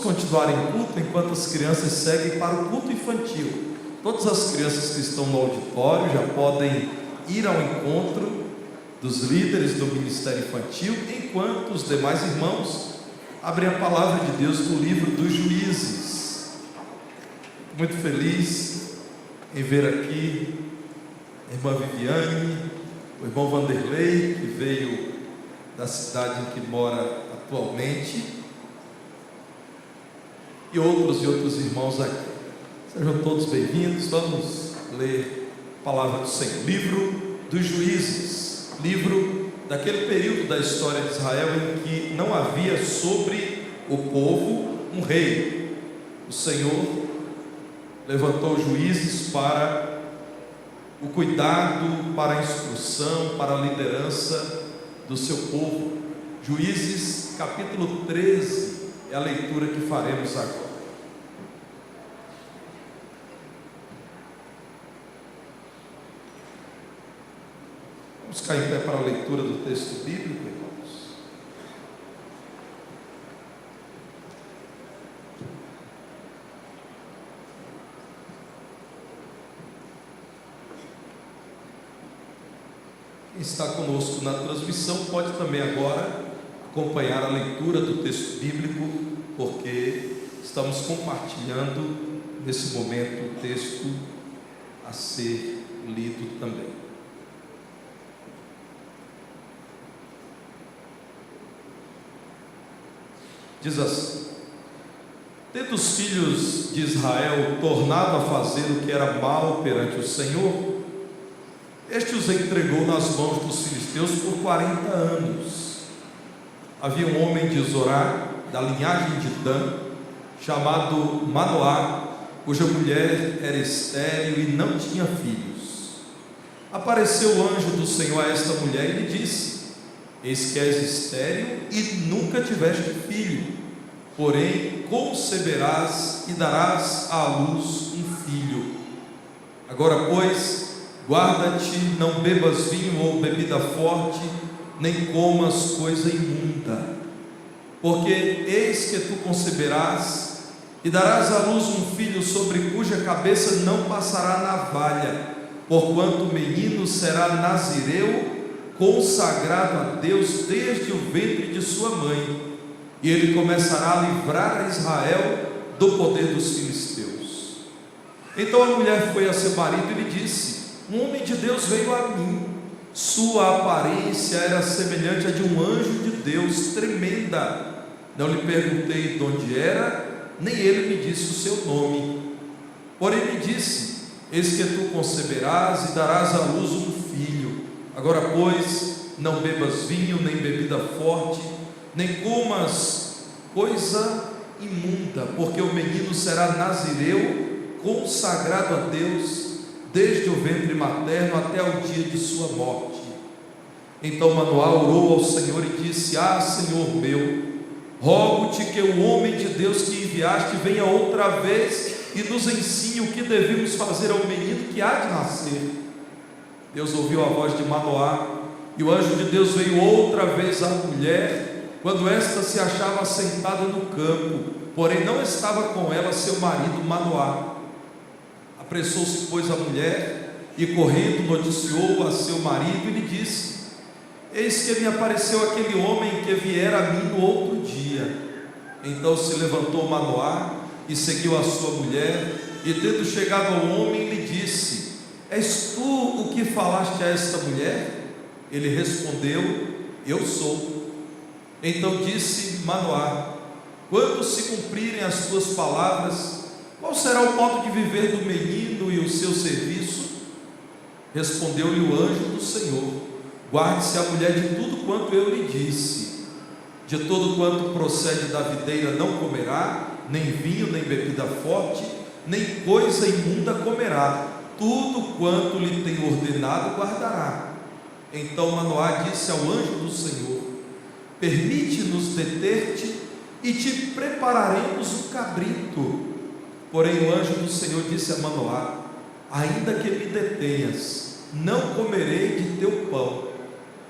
continuar em culto enquanto as crianças seguem para o culto infantil. Todas as crianças que estão no auditório já podem ir ao encontro dos líderes do Ministério Infantil, enquanto os demais irmãos abrem a palavra de Deus no livro dos Juízes. Muito feliz em ver aqui a irmã Viviane, o irmão Vanderlei, que veio da cidade em que mora atualmente, e outros irmãos aqui. Sejam todos bem-vindos. Vamos ler a palavra do Senhor. Livro dos Juízes, livro daquele período da história de Israel em que não havia sobre o povo um rei. O Senhor levantou juízes para o cuidado, para a instrução, para a liderança do seu povo. Juízes capítulo 13 é a leitura que faremos agora. Vamos ficar em pé para a leitura do texto bíblico, irmãos. Quem está conosco na transmissão pode também agora acompanhar a leitura do texto bíblico, porque estamos compartilhando nesse momento o texto a ser lido também. Diz assim: tendo os filhos de Israel tornado a fazer o que era mal perante o Senhor, este os entregou nas mãos dos filisteus por 40 anos. Havia um homem de Zorá, da linhagem de Dan, chamado Manoá, cuja mulher era estéril e não tinha filhos. Apareceu o anjo do Senhor a esta mulher e lhe disse: eis que és estéril e nunca tiveste filho, porém conceberás e darás à luz um filho. Agora, pois, guarda-te, não bebas vinho ou bebida forte, nem comas coisa imunda, porque eis que tu conceberás e darás à luz um filho, sobre cuja cabeça não passará navalha, porquanto o menino será nazireu, consagrado a Deus desde o ventre de sua mãe, e ele começará a livrar a Israel do poder dos filisteus. Então a mulher foi a seu marido e lhe disse: um homem de Deus veio a mim, sua aparência era semelhante a de um anjo de Deus, tremenda. Não lhe perguntei de onde era, nem ele me disse o seu nome. Porém me disse: eis que tu conceberás e darás à luz um filho. Agora, pois, não bebas vinho, nem bebida forte, nem comas coisa imunda, porque o menino será nazireu, consagrado a Deus, desde o ventre materno até o dia de sua morte. Então Manoá orou ao Senhor e disse: ah, Senhor meu, rogo-te que o homem de Deus que enviaste venha outra vez e nos ensine o que devemos fazer ao menino que há de nascer. Deus ouviu a voz de Manoá, e o anjo de Deus veio outra vez à mulher, quando esta se achava sentada no campo, porém não estava com ela seu marido Manoá. Apressou-se, pois, a mulher, e correndo noticiou a seu marido e lhe disse: eis que me apareceu aquele homem que viera a mim no outro dia. Então se levantou Manoá e seguiu a sua mulher, e tendo chegado ao homem, lhe disse: és tu o que falaste a esta mulher? Ele respondeu: eu sou. Então disse Manoá: quando se cumprirem as tuas palavras, qual será o modo de viver do menino e o seu serviço? Respondeu-lhe o anjo do Senhor: guarde-se a mulher de tudo quanto eu lhe disse. De todo quanto procede da videira não comerá, nem vinho, nem bebida forte, nem coisa imunda comerá. Tudo quanto lhe tem ordenado guardará. Então Manoá disse ao anjo do Senhor: permite-nos deter-te e te prepararemos um cabrito. Porém o anjo do Senhor disse a Manoá: ainda que me detenhas, não comerei de teu pão,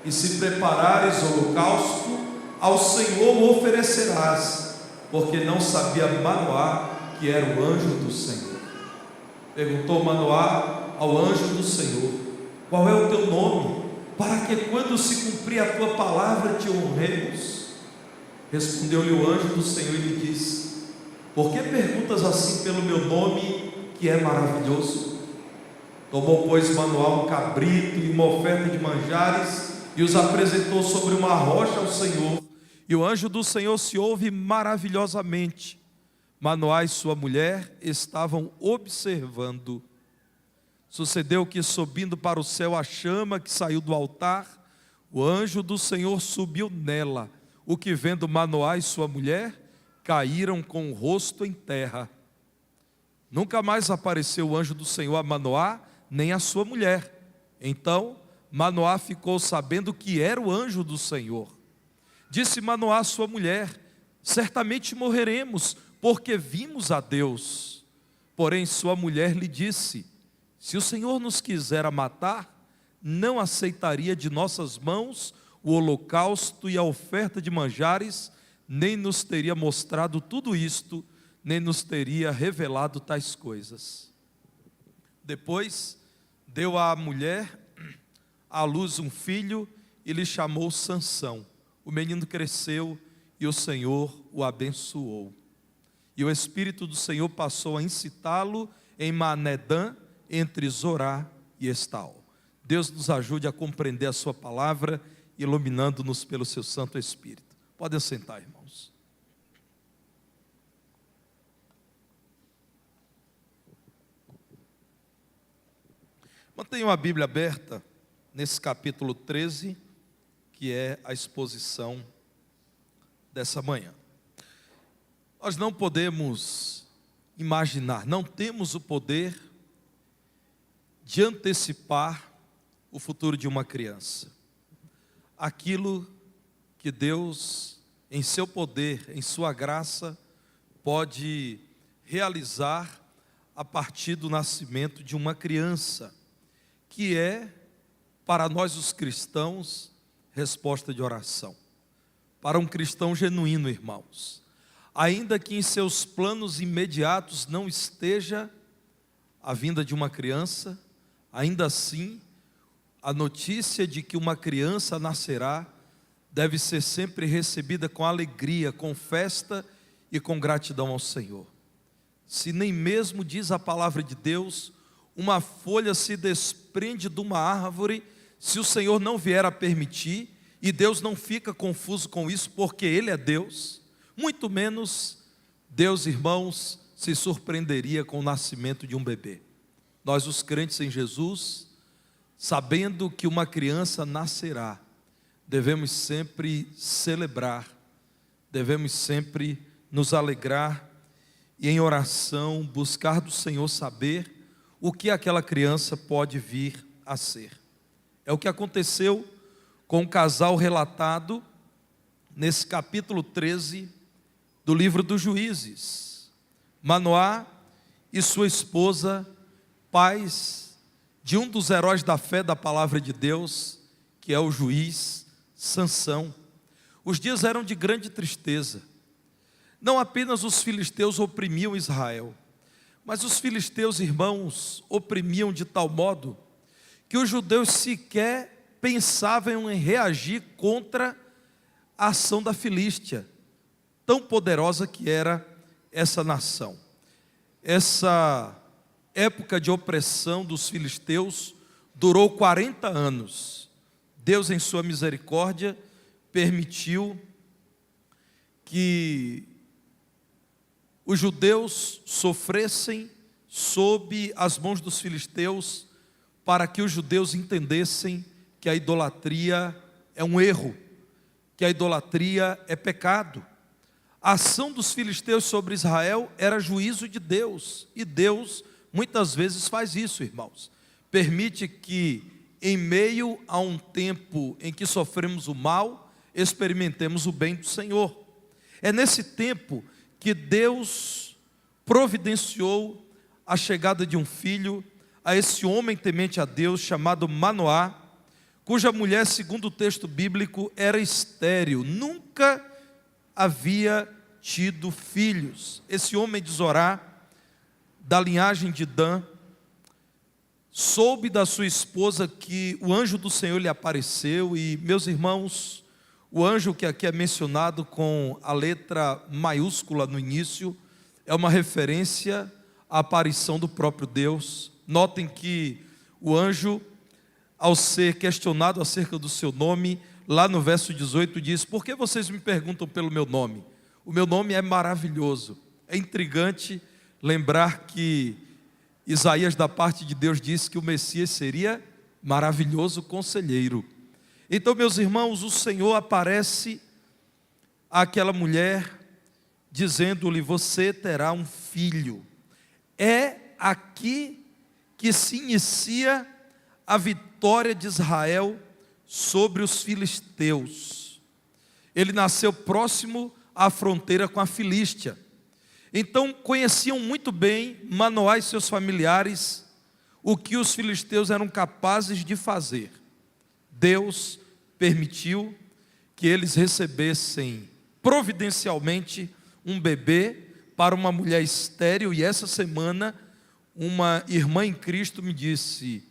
e se preparares holocausto, ao Senhor o oferecerás. porque não sabia Manoá que era o anjo do Senhor. Perguntou Manoá ao anjo do Senhor: qual é o teu nome, para que quando se cumprir a tua palavra te honremos? Respondeu-lhe o anjo do Senhor e lhe disse: por que perguntas assim pelo meu nome, que é maravilhoso? Tomou, pois, Manoá um cabrito e uma oferta de manjares e os apresentou sobre uma rocha ao Senhor. E o anjo do Senhor se ouve maravilhosamente. Manoá e sua mulher estavam observando. Sucedeu que, subindo para o céu a chama que saiu do altar, o anjo do Senhor subiu nela, o que, vendo Manoá e sua mulher, caíram com o rosto em terra. Nunca mais apareceu o anjo do Senhor a Manoá, nem a sua mulher. Então Manoá ficou sabendo que era o anjo do Senhor. Disse Manoá à sua mulher: certamente morreremos, porque vimos a Deus. Porém sua mulher lhe disse: se o Senhor nos quisera matar, não aceitaria de nossas mãos o holocausto e a oferta de manjares, nem nos teria mostrado tudo isto, nem nos teria revelado tais coisas. Depois deu à mulher à luz um filho e lhe chamou Sansão. O menino cresceu e o Senhor o abençoou. E o Espírito do Senhor passou a incitá-lo em Manedã, entre Zorá e Estaol. Deus nos ajude a compreender a sua palavra, iluminando-nos pelo seu Santo Espírito. Podem sentar, irmãos. Mantenham a Bíblia aberta nesse capítulo 13, que é a exposição dessa manhã. Nós não podemos imaginar, não temos o poder de antecipar o futuro de uma criança. Aquilo que Deus, em seu poder, em sua graça, pode realizar a partir do nascimento de uma criança, que é, para nós os cristãos, resposta de oração. Para um cristão genuíno, irmãos, ainda que em seus planos imediatos não esteja a vinda de uma criança, ainda assim, a notícia de que uma criança nascerá deve ser sempre recebida com alegria, com festa e com gratidão ao Senhor. Se nem mesmo, diz a palavra de Deus, uma folha se desprende de uma árvore, se o Senhor não vier a permitir, e Deus não fica confuso com isso, porque Ele é Deus, muito menos Deus, irmãos, se surpreenderia com o nascimento de um bebê. Nós, os crentes em Jesus, sabendo que uma criança nascerá, devemos sempre celebrar, devemos sempre nos alegrar e em oração buscar do Senhor saber o que aquela criança pode vir a ser. É o que aconteceu com o casal relatado nesse capítulo 13 do livro dos Juízes. Manoá e sua esposa, pais de um dos heróis da fé da palavra de Deus, que é o juiz Sansão. Os dias eram de grande tristeza. Não apenas os filisteus oprimiam Israel, mas os filisteus, irmãos, oprimiam de tal modo que os judeus sequer pensavam em reagir contra a ação da Filístia, tão poderosa que era essa nação. Essa época de opressão dos filisteus durou 40 anos. Deus, em sua misericórdia, permitiu que os judeus sofressem sob as mãos dos filisteus, para que os judeus entendessem que a idolatria é um erro, que a idolatria é pecado. A ação dos filisteus sobre Israel era juízo de Deus, e Deus muitas vezes faz isso, irmãos. Permite que, em meio a um tempo em que sofremos o mal, experimentemos o bem do Senhor. É nesse tempo que Deus providenciou a chegada de um filho a esse homem temente a Deus chamado Manoá, cuja mulher, segundo o texto bíblico, era estéril, nunca havia tido filhos. Esse homem de Zorá, da linhagem de Dan, soube da sua esposa que o anjo do Senhor lhe apareceu. E, meus irmãos, o anjo que aqui é mencionado com a letra maiúscula no início é uma referência à aparição do próprio Deus. Notem que o anjo, ao ser questionado acerca do seu nome, lá no verso 18 diz: por que vocês me perguntam pelo meu nome? O meu nome é maravilhoso. É intrigante lembrar que Isaías, da parte de Deus, disse que o Messias seria maravilhoso conselheiro. Então, meus irmãos, o Senhor aparece àquela mulher, dizendo-lhe: você terá um filho. É aqui que se inicia a vitória de Israel sobre os filisteus. Ele nasceu próximo à fronteira com a Filístia. Então conheciam muito bem Manoá e seus familiares o que os filisteus eram capazes de fazer. Deus permitiu que eles recebessem providencialmente um bebê para uma mulher estéril, e essa semana uma irmã em Cristo me disse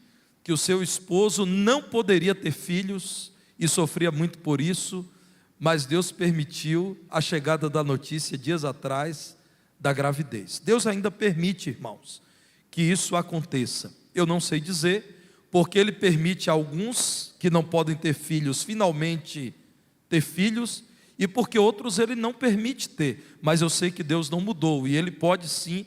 que o seu esposo não poderia ter filhos e sofria muito por isso, mas Deus permitiu a chegada da notícia dias atrás da gravidez. Deus ainda permite, irmãos, que isso aconteça. Eu não sei dizer, porque Ele permite a alguns que não podem ter filhos finalmente ter filhos, e porque outros Ele não permite ter, mas eu sei que Deus não mudou, e Ele pode sim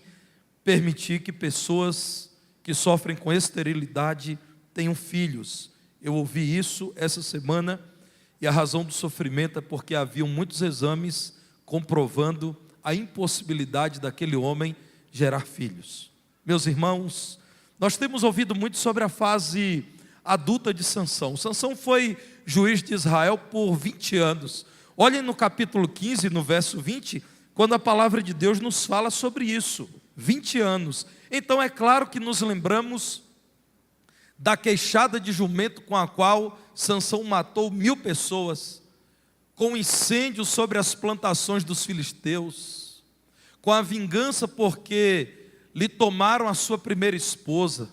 permitir que pessoas que sofrem com esterilidade tenham filhos. Eu ouvi isso essa semana, e a razão do sofrimento é porque haviam muitos exames comprovando a impossibilidade daquele homem gerar filhos. Meus irmãos, nós temos ouvido muito sobre a fase adulta de Sansão. Sansão foi juiz de Israel por 20 anos. Olhem no capítulo 15, no verso 20, quando a palavra de Deus nos fala sobre isso. 20 anos. Então é claro que nos lembramos da queixada de jumento com a qual Sansão matou 1000 pessoas, com incêndio sobre as plantações dos filisteus, com a vingança porque lhe tomaram a sua primeira esposa,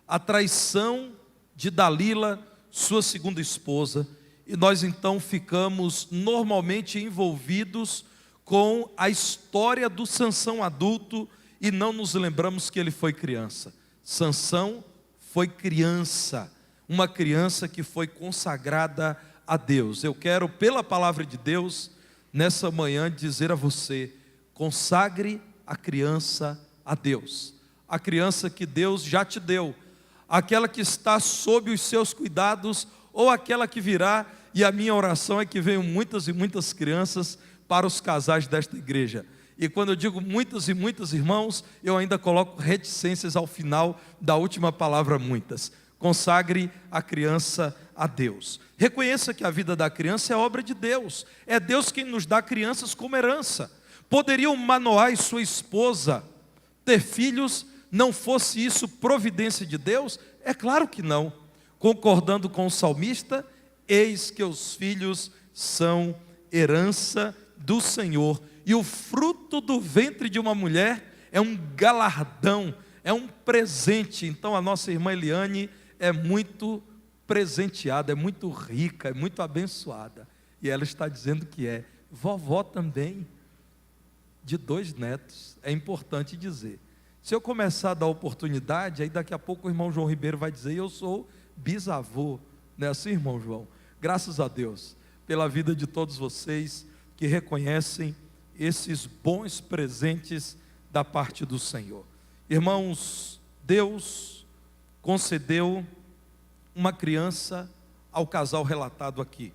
a traição de Dalila, sua segunda esposa, e nós então ficamos normalmente envolvidos com a história do Sansão adulto e não nos lembramos que ele foi criança. Sansão foi criança, uma criança que foi consagrada a Deus. Eu quero, pela palavra de Deus, nessa manhã dizer a você: consagre a criança a Deus. A criança que Deus já te deu, aquela que está sob os seus cuidados, ou aquela que virá. E a minha oração é que venham muitas e muitas crianças para os casais desta igreja. E quando eu digo muitas e muitas, irmãos, eu ainda coloco reticências ao final da última palavra, muitas. Consagre a criança a Deus. Reconheça que a vida da criança é obra de Deus. É Deus quem nos dá crianças como herança. Poderiam Manoá e sua esposa ter filhos, não fosse isso providência de Deus? É claro que não. Concordando com o salmista, eis que os filhos são herança do Senhor, e o fruto do ventre de uma mulher é um galardão, é um presente. Então a nossa irmã Eliane é muito presenteada, é muito rica, é muito abençoada, e ela está dizendo que é vovó também de 2 netos. É importante dizer, se eu começar a dar oportunidade, aí daqui a pouco o irmão João Ribeiro vai dizer: eu sou bisavô, não é assim, irmão João? Graças a Deus pela vida de todos vocês que reconhecem esses bons presentes da parte do Senhor. Irmãos, Deus concedeu uma criança ao casal relatado aqui,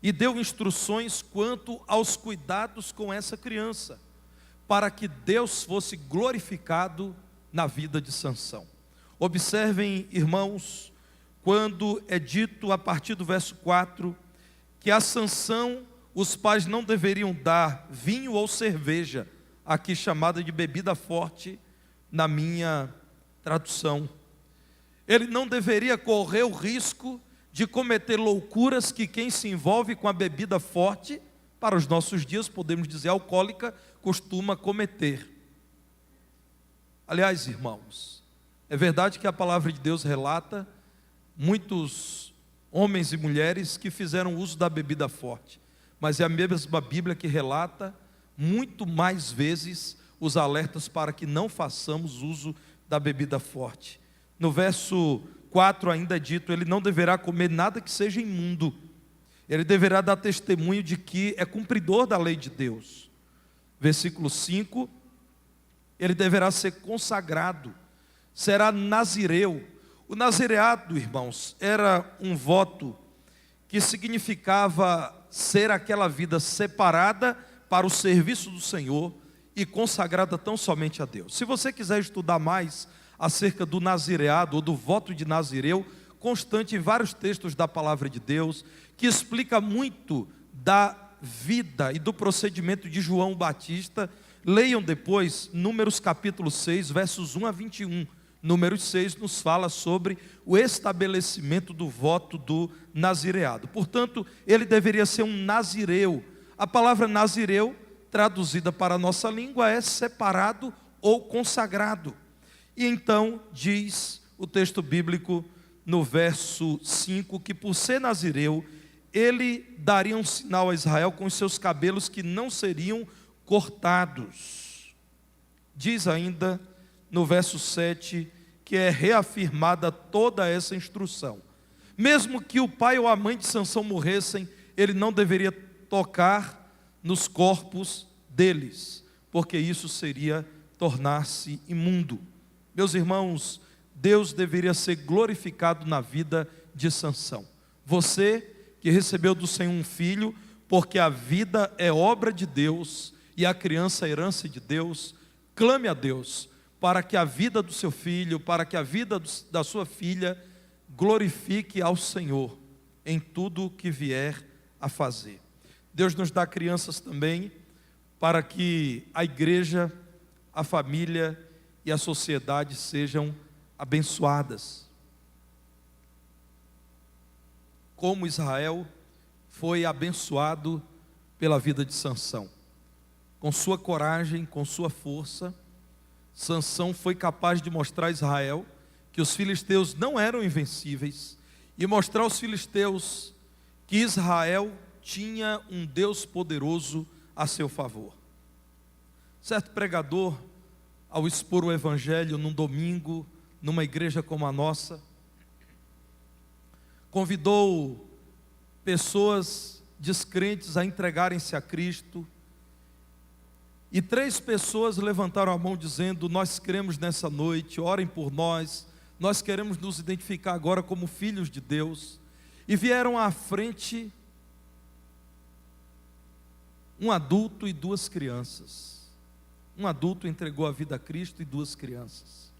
e deu instruções quanto aos cuidados com essa criança, para que Deus fosse glorificado na vida de Sansão. Observem, irmãos, quando é dito a partir do verso 4, que a Sansão os pais não deveriam dar vinho ou cerveja, aqui chamada de bebida forte na minha tradução. Ele não deveria correr o risco de cometer loucuras que quem se envolve com a bebida forte para os nossos dias, podemos dizer, alcoólica, costuma cometer. Aliás, irmãos, é verdade que a palavra de Deus relata muitos homens e mulheres que fizeram uso da bebida forte, mas é a mesma Bíblia que relata muito mais vezes os alertas para que não façamos uso da bebida forte. No verso 4 ainda é dito: ele não deverá comer nada que seja imundo, ele deverá dar testemunho de que é cumpridor da lei de Deus. Versículo 5, ele deverá ser consagrado, será nazireu. O nazireado, irmãos, era um voto que significava ser aquela vida separada para o serviço do Senhor e consagrada tão somente a Deus. Se você quiser estudar mais acerca do nazireado ou do voto de nazireu, constante em vários textos da palavra de Deus, que explica muito da vida e do procedimento de João Batista, leiam depois Números capítulo 6, versos 1 a 21. Números 6 nos fala sobre o estabelecimento do voto do nazireado. Portanto, ele deveria ser um nazireu. A palavra nazireu, traduzida para a nossa língua, é separado ou consagrado. E então diz o texto bíblico no verso 5 que por ser nazireu, ele daria um sinal a Israel com os seus cabelos que não seriam cortados. Diz ainda no verso 7 que é reafirmada toda essa instrução. Mesmo que o pai ou a mãe de Sansão morressem, ele não deveria tocar nos corpos deles, porque isso seria tornar-se imundo. Meus irmãos, Deus deveria ser glorificado na vida de Sansão. Você que recebeu do Senhor um filho, porque a vida é obra de Deus e a criança é herança de Deus, clame a Deus para que a vida do seu filho, para que a vida da sua filha glorifique ao Senhor em tudo que vier a fazer. Deus nos dá crianças também para que a igreja, a família e a sociedade sejam abençoadas. Como Israel foi abençoado pela vida de Sansão. Com sua coragem, com sua força, Sansão foi capaz de mostrar a Israel que os filisteus não eram invencíveis e mostrar aos filisteus que Israel tinha um Deus poderoso a seu favor. Certo pregador, ao expor o evangelho num domingo, numa igreja como a nossa, convidou pessoas descrentes a entregarem-se a Cristo, e 3 pessoas levantaram a mão dizendo: nós queremos nessa noite, orem por nós, nós queremos nos identificar agora como filhos de Deus. E vieram à frente um adulto e 2 crianças. Um adulto entregou a vida a Cristo e 2 crianças.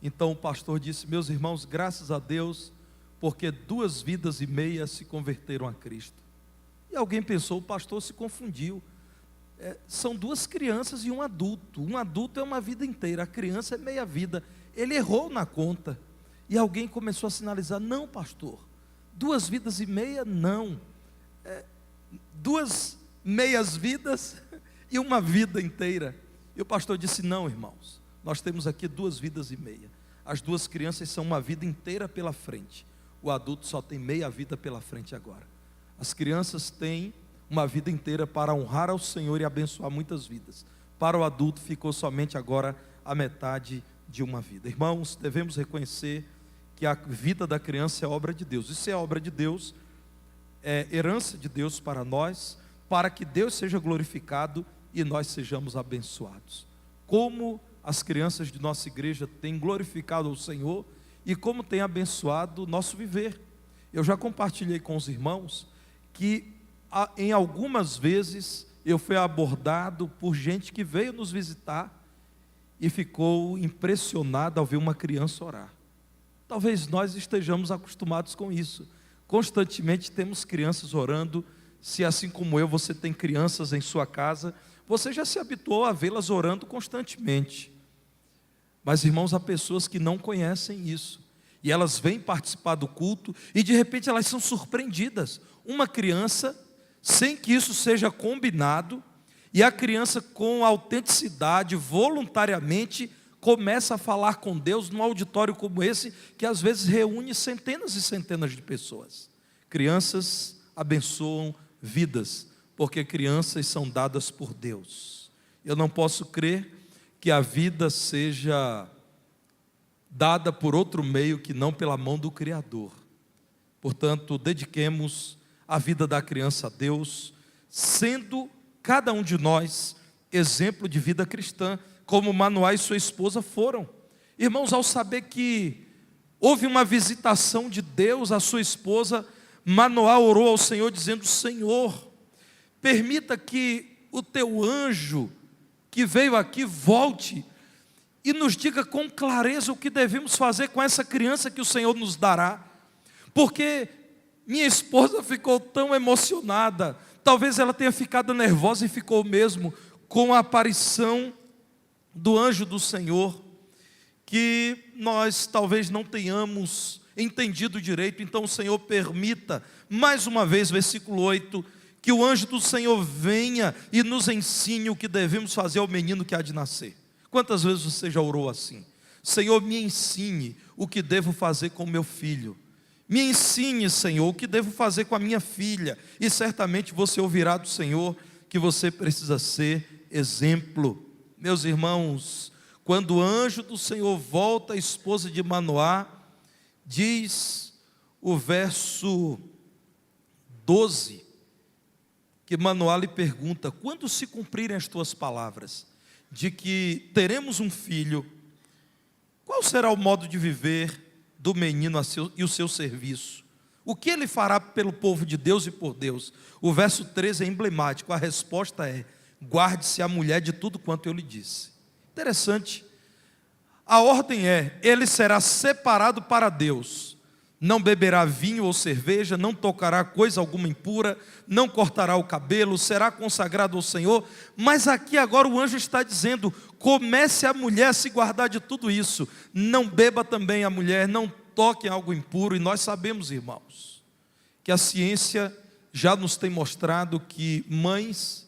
Então o pastor disse: meus irmãos, graças a Deus, porque 2 vidas e meia se converteram a Cristo. E alguém pensou: o pastor se confundiu. São 2 crianças e um adulto. Um adulto é uma vida inteira, a criança é meia vida. Ele errou na conta. E alguém começou a sinalizar: não, pastor, 2 vidas e meia não. 2 meias vidas e uma vida inteira. E o pastor disse: não, irmãos, nós temos aqui 2 vidas e meia. As 2 crianças são uma vida inteira pela frente. O adulto só tem meia vida pela frente agora. As crianças têm uma vida inteira para honrar ao Senhor e abençoar muitas vidas. Para o adulto ficou somente agora a metade de uma vida. Irmãos, devemos reconhecer que a vida da criança é obra de Deus. Isso é obra de Deus, é herança de Deus para nós, para que Deus seja glorificado e nós sejamos abençoados. Como as crianças de nossa igreja têm glorificado ao Senhor e como têm abençoado o nosso viver. Eu já compartilhei com os irmãos que em algumas vezes eu fui abordado por gente que veio nos visitar e ficou impressionada ao ver uma criança orar. Talvez nós estejamos acostumados com isso. Constantemente temos crianças orando. Se assim como eu, você tem crianças em sua casa, você já se habituou a vê-las orando constantemente. Mas, irmãos, há pessoas que não conhecem isso, e elas vêm participar do culto, e de repente elas são surpreendidas. Uma criança sem que isso seja combinado, e a criança, com autenticidade, voluntariamente, começa a falar com Deus num auditório como esse, que às vezes reúne centenas e centenas de pessoas. Crianças abençoam vidas, porque crianças são dadas por Deus. Eu não posso crer que a vida seja dada por outro meio que não pela mão do Criador. Portanto, dediquemos a vida da criança a Deus, sendo cada um de nós exemplo de vida cristã, como Manoá e sua esposa foram. Irmãos, ao saber que houve uma visitação de Deus à sua esposa, Manoá orou ao Senhor dizendo: Senhor, permita que o teu anjo que veio aqui volte e nos diga com clareza o que devemos fazer com essa criança que o Senhor nos dará, porque minha esposa ficou tão emocionada, talvez ela tenha ficado nervosa e ficou mesmo com a aparição do anjo do Senhor, que nós talvez não tenhamos entendido direito. Então o Senhor permita, mais uma vez, versículo 8, que o anjo do Senhor venha e nos ensine o que devemos fazer ao menino que há de nascer. Quantas vezes você já orou assim? Senhor, me ensine o que devo fazer com o meu filho. Me ensine, Senhor, o que devo fazer com a minha filha. E certamente você ouvirá do Senhor que você precisa ser exemplo. Meus irmãos, quando o anjo do Senhor volta à esposa de Manoá, diz o verso 12, que Manoá lhe pergunta: quando se cumprirem as tuas palavras, de que teremos um filho, qual será o modo de viver do menino e o seu serviço? O que ele fará pelo povo de Deus e por Deus? O verso 13 é emblemático, a resposta é: guarde-se a mulher de tudo quanto eu lhe disse. Interessante, a ordem é: ele será separado para Deus, não beberá vinho ou cerveja, não tocará coisa alguma impura, não cortará o cabelo, será consagrado ao Senhor. Mas aqui agora o anjo está dizendo: comece a mulher a se guardar de tudo isso, não beba também a mulher, não toque em algo impuro. E nós sabemos, irmãos, que a ciência já nos tem mostrado que mães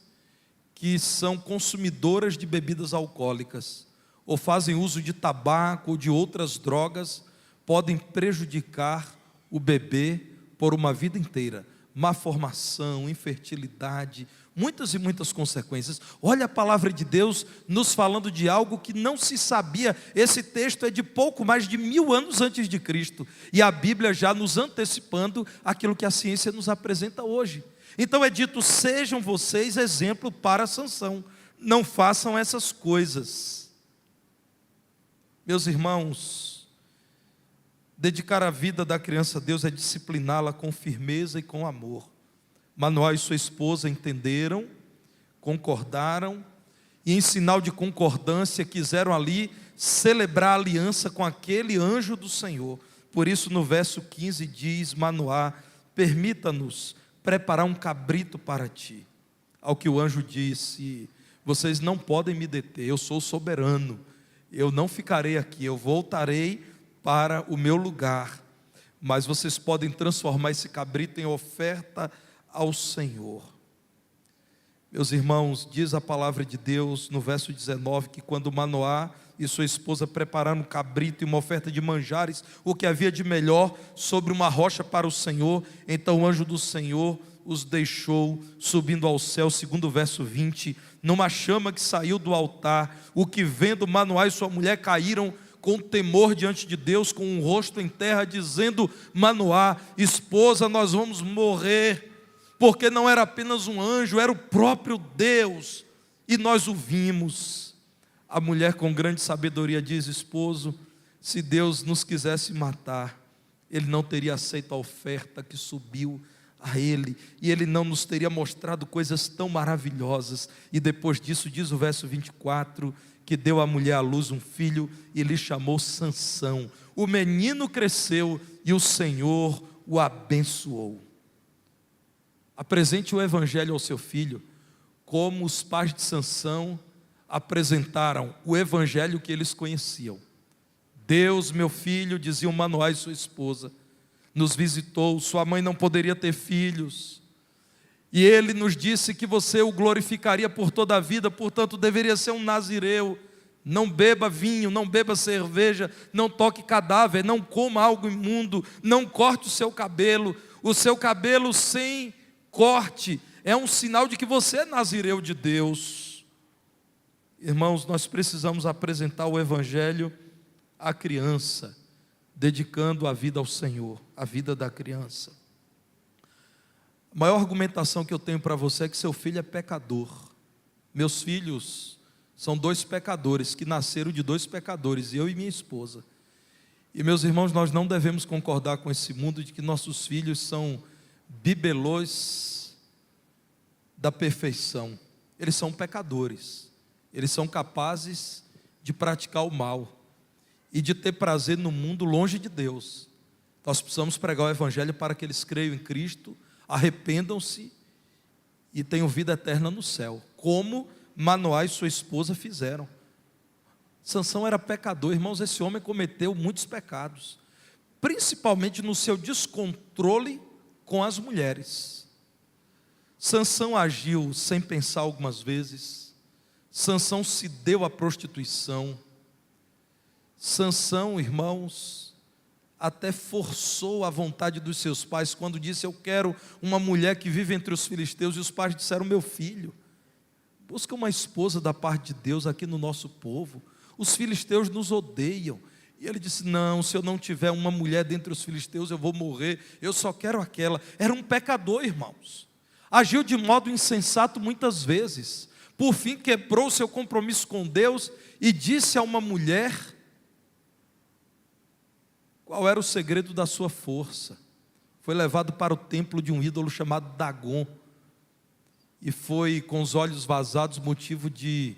que são consumidoras de bebidas alcoólicas, ou fazem uso de tabaco ou de outras drogas, podem prejudicar o bebê por uma vida inteira. Má formação, infertilidade, muitas e muitas consequências. Olha a palavra de Deus nos falando de algo que não se sabia. Esse texto é de pouco mais de 1000 anos antes de Cristo, e a Bíblia já nos antecipando aquilo que a ciência nos apresenta hoje. Então é dito: sejam vocês exemplo para Sansão, não façam essas coisas. Meus irmãos, dedicar a vida da criança a Deus é discipliná-la com firmeza e com amor. Manoá e sua esposa entenderam, concordaram, e em sinal de concordância quiseram ali celebrar a aliança com aquele anjo do Senhor. Por isso no verso 15 diz Manoá: permita-nos preparar um cabrito para ti. Ao que o anjo disse: vocês não podem me deter, eu sou soberano, eu não ficarei aqui, eu voltarei para o meu lugar, mas vocês podem transformar esse cabrito em oferta ao Senhor. Meus irmãos, diz a palavra de Deus no verso 19, que quando Manoá e sua esposa prepararam um cabrito e uma oferta de manjares, o que havia de melhor, sobre uma rocha para o Senhor, então o anjo do Senhor os deixou subindo ao céu, segundo o verso 20, numa chama que saiu do altar. O que vendo Manoá e sua mulher caíram com temor diante de Deus, com o rosto em terra, dizendo: Manoá, esposa, nós vamos morrer, porque não era apenas um anjo, era o próprio Deus, e nós o vimos. A mulher com grande sabedoria diz: esposo, se Deus nos quisesse matar, Ele não teria aceito a oferta que subiu a Ele, e Ele não nos teria mostrado coisas tão maravilhosas. E depois disso diz o verso 24, que deu à mulher à luz um filho, e lhe chamou Sansão. O menino cresceu, e o Senhor o abençoou. Apresente o evangelho ao seu filho, como os pais de Sansão apresentaram o evangelho que eles conheciam. Deus, meu filho, diziam Manoá e sua esposa, nos visitou, sua mãe não poderia ter filhos, E ele nos disse que você o glorificaria por toda a vida, portanto deveria ser um nazireu. Não beba vinho, não beba cerveja, não toque cadáver, não coma algo imundo, não corte o seu cabelo sem corte é um sinal de que você é nazireu de Deus. Irmãos, nós precisamos apresentar o Evangelho à criança, dedicando a vida ao Senhor, a vida da criança. A maior argumentação que eu tenho para você é que seu filho é pecador. Meus filhos são 2 pecadores, que nasceram de 2 pecadores, eu e minha esposa. E meus irmãos, nós não devemos concordar com esse mundo de que nossos filhos são bibelôs da perfeição. Eles são pecadores, eles são capazes de praticar o mal e de ter prazer no mundo longe de Deus. Nós precisamos pregar o Evangelho para que eles creiam em Cristo, arrependam-se e tenham vida eterna no céu, como Manoá e sua esposa fizeram. Sansão era pecador, irmãos. Esse homem cometeu muitos pecados, principalmente no seu descontrole com as mulheres. Sansão agiu sem pensar algumas vezes. Sansão se deu à prostituição. Sansão, irmãos, até forçou a vontade dos seus pais, quando disse: eu quero uma mulher que vive entre os filisteus, e os pais disseram: meu filho, busca uma esposa da parte de Deus aqui no nosso povo, os filisteus nos odeiam. E ele disse: não, se eu não tiver uma mulher dentre os filisteus eu vou morrer, eu só quero aquela. Era um pecador, irmãos, agiu de modo insensato muitas vezes. Por fim quebrou seu compromisso com Deus e disse a uma mulher qual era o segredo da sua força. Foi levado para o templo de um ídolo chamado Dagon, e foi com os olhos vazados motivo de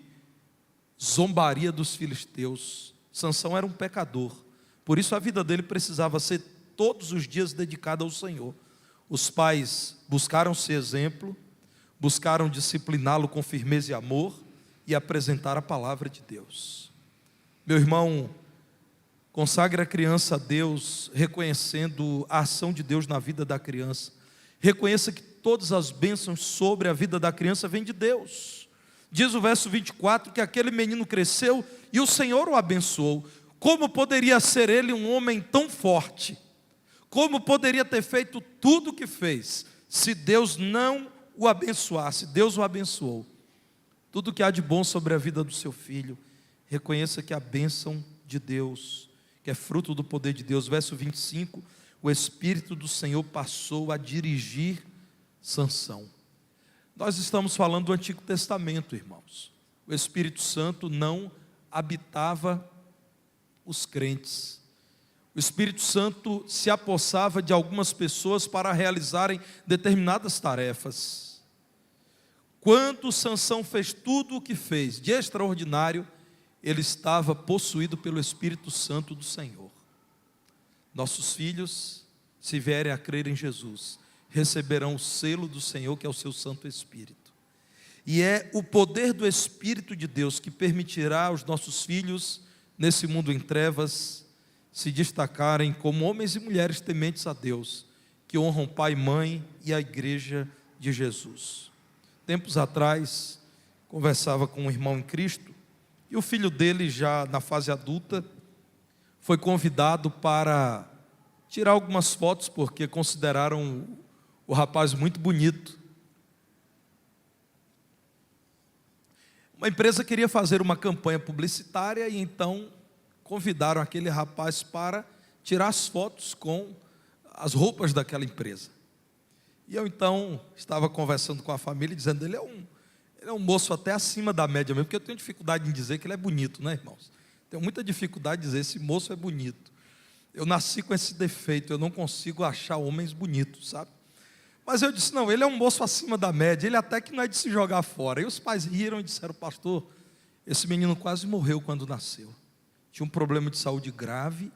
zombaria dos filisteus. Sansão era um pecador, por isso a vida dele precisava ser todos os dias dedicada ao Senhor. Os pais buscaram ser exemplo, buscaram discipliná-lo com firmeza e amor e apresentar a palavra de Deus. Meu irmão, consagre a criança a Deus, reconhecendo a ação de Deus na vida da criança. Reconheça que todas as bênçãos sobre a vida da criança vêm de Deus. Diz o verso 24 que aquele menino cresceu e o Senhor o abençoou. Como poderia ser ele um homem tão forte? Como poderia ter feito tudo o que fez, se Deus não o abençoasse? Deus o abençoou. Tudo que há de bom sobre a vida do seu filho, reconheça que a bênção de Deus, que é fruto do poder de Deus. Verso 25, o Espírito do Senhor passou a dirigir Sansão. Nós estamos falando do Antigo Testamento, irmãos. O Espírito Santo não habitava os crentes. O Espírito Santo se apossava de algumas pessoas para realizarem determinadas tarefas. Quando Sansão fez tudo o que fez de extraordinário, ele estava possuído pelo Espírito Santo do Senhor. Nossos filhos, se vierem a crer em Jesus, receberão o selo do Senhor, que é o seu Santo Espírito. E é o poder do Espírito de Deus que permitirá aos nossos filhos, nesse mundo em trevas, se destacarem como homens e mulheres tementes a Deus, que honram pai e mãe e a igreja de Jesus. Tempos atrás, conversava com um irmão em Cristo, e o filho dele, já na fase adulta, foi convidado para tirar algumas fotos, porque consideraram o rapaz muito bonito. Uma empresa queria fazer uma campanha publicitária, e então convidaram aquele rapaz para tirar as fotos com as roupas daquela empresa. E eu então estava conversando com a família, dizendo: ele é um moço até acima da média mesmo, porque eu tenho dificuldade em dizer que ele é bonito, né, irmãos? Tenho muita dificuldade de dizer: esse moço é bonito. Eu nasci com esse defeito, eu não consigo achar homens bonitos, sabe? Mas eu disse: não, ele é um moço acima da média, ele até que não é de se jogar fora. E os pais riram e disseram: pastor, esse menino quase morreu quando nasceu. Tinha um problema de saúde grave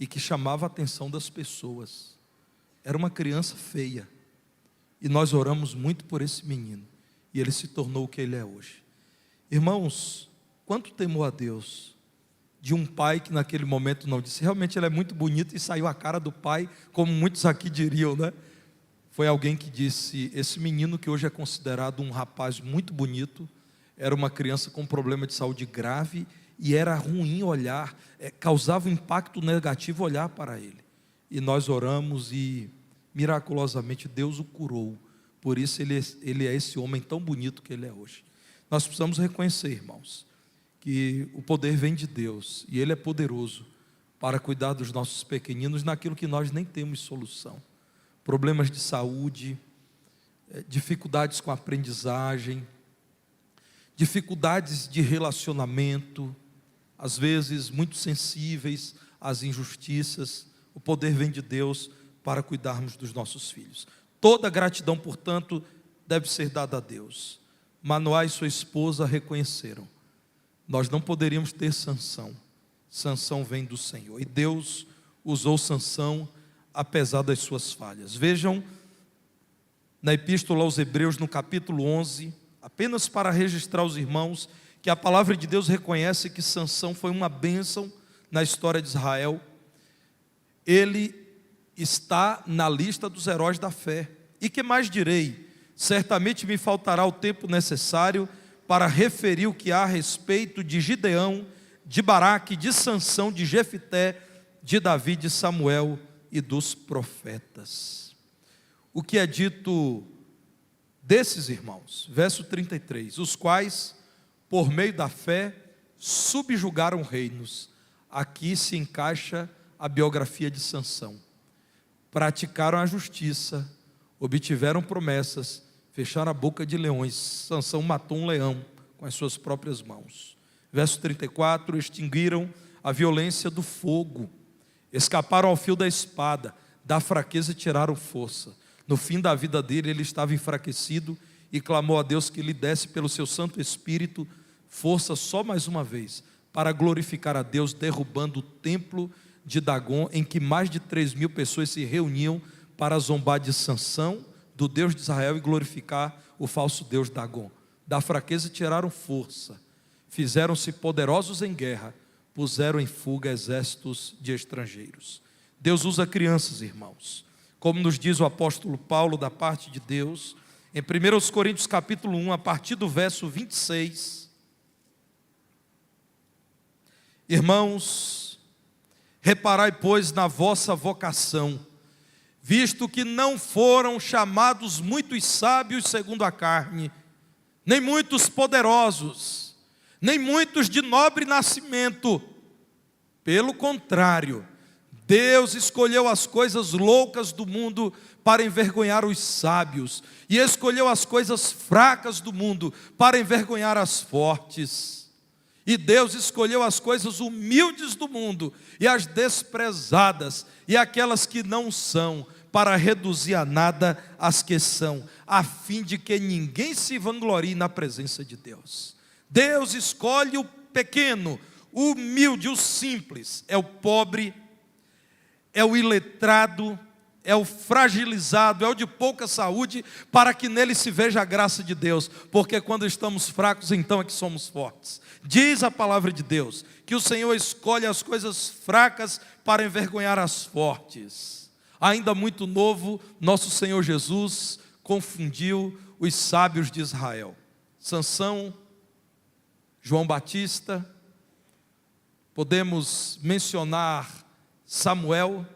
e que chamava a atenção das pessoas. Era uma criança feia. E nós oramos muito por esse menino, e ele se tornou o que ele é hoje. Irmãos, quanto temor a Deus de um pai que naquele momento não disse: realmente ele é muito bonito, e saiu a cara do pai, como muitos aqui diriam, né? Foi alguém que disse: esse menino que hoje é considerado um rapaz muito bonito, era uma criança com problema de saúde grave e era ruim olhar, causava um impacto negativo olhar para ele. E nós oramos e miraculosamente Deus o curou. Por isso ele é esse homem tão bonito que ele é hoje. Nós precisamos reconhecer, irmãos, que o poder vem de Deus e Ele é poderoso para cuidar dos nossos pequeninos naquilo que nós nem temos solução. Problemas de saúde, dificuldades com a aprendizagem, dificuldades de relacionamento, às vezes muito sensíveis às injustiças. O poder vem de Deus para cuidarmos dos nossos filhos. Toda gratidão, portanto, deve ser dada a Deus. Manoá e sua esposa reconheceram: nós não poderíamos ter Sansão. Sansão vem do Senhor. E Deus usou Sansão apesar das suas falhas. Vejam na Epístola aos Hebreus, no capítulo 11, apenas para registrar os irmãos, que a palavra de Deus reconhece que Sansão foi uma bênção na história de Israel. Ele está na lista dos heróis da fé. E que mais direi? Certamente me faltará o tempo necessário para referir o que há a respeito de Gideão, de Baraque, de Sansão, de Jefité, de Davi, de Samuel e dos profetas. O que é dito desses irmãos? Verso 33, os quais, por meio da fé, subjugaram reinos. Aqui se encaixa a biografia de Sansão. Praticaram a justiça, obtiveram promessas, fecharam a boca de leões. Sansão matou um leão com as suas próprias mãos. Verso 34, extinguiram a violência do fogo, escaparam ao fio da espada, da fraqueza tiraram força. No fim da vida dele, ele estava enfraquecido e clamou a Deus que lhe desse pelo seu Santo Espírito força só mais uma vez, para glorificar a Deus, derrubando o templo de Dagon, em que mais de 3.000 pessoas se reuniam para zombar de Sansão, do Deus de Israel, e glorificar o falso Deus Dagon. Da fraqueza tiraram força, fizeram-se poderosos em guerra, puseram em fuga exércitos de estrangeiros. Deus usa crianças, irmãos, como nos diz o apóstolo Paulo da parte de Deus, em 1 Coríntios capítulo 1, a partir do verso 26. Irmãos, reparai, pois, na vossa vocação, visto que não foram chamados muitos sábios segundo a carne, nem muitos poderosos, nem muitos de nobre nascimento. Pelo contrário, Deus escolheu as coisas loucas do mundo para envergonhar os sábios, e escolheu as coisas fracas do mundo para envergonhar as fortes. E Deus escolheu as coisas humildes do mundo e as desprezadas e aquelas que não são, para reduzir a nada as que são, a fim de que ninguém se vanglorie na presença de Deus. Deus escolhe o pequeno, o humilde, o simples, é o pobre, é o iletrado, é o fragilizado, é o de pouca saúde, para que nele se veja a graça de Deus, porque quando estamos fracos, então é que somos fortes. Diz a palavra de Deus, que o Senhor escolhe as coisas fracas para envergonhar as fortes. Ainda muito novo, nosso Senhor Jesus confundiu os sábios de Israel. Sansão, João Batista, podemos mencionar Samuel,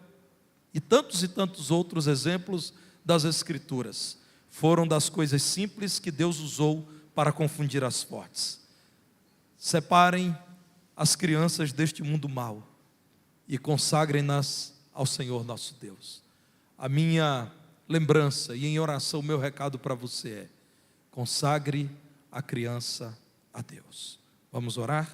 e tantos outros exemplos das Escrituras. Foram das coisas simples que Deus usou para confundir as fortes. Separem as crianças deste mundo mau e consagrem-nas ao Senhor nosso Deus. A minha lembrança e em oração, o meu recado para você é: consagre a criança a Deus. Vamos orar?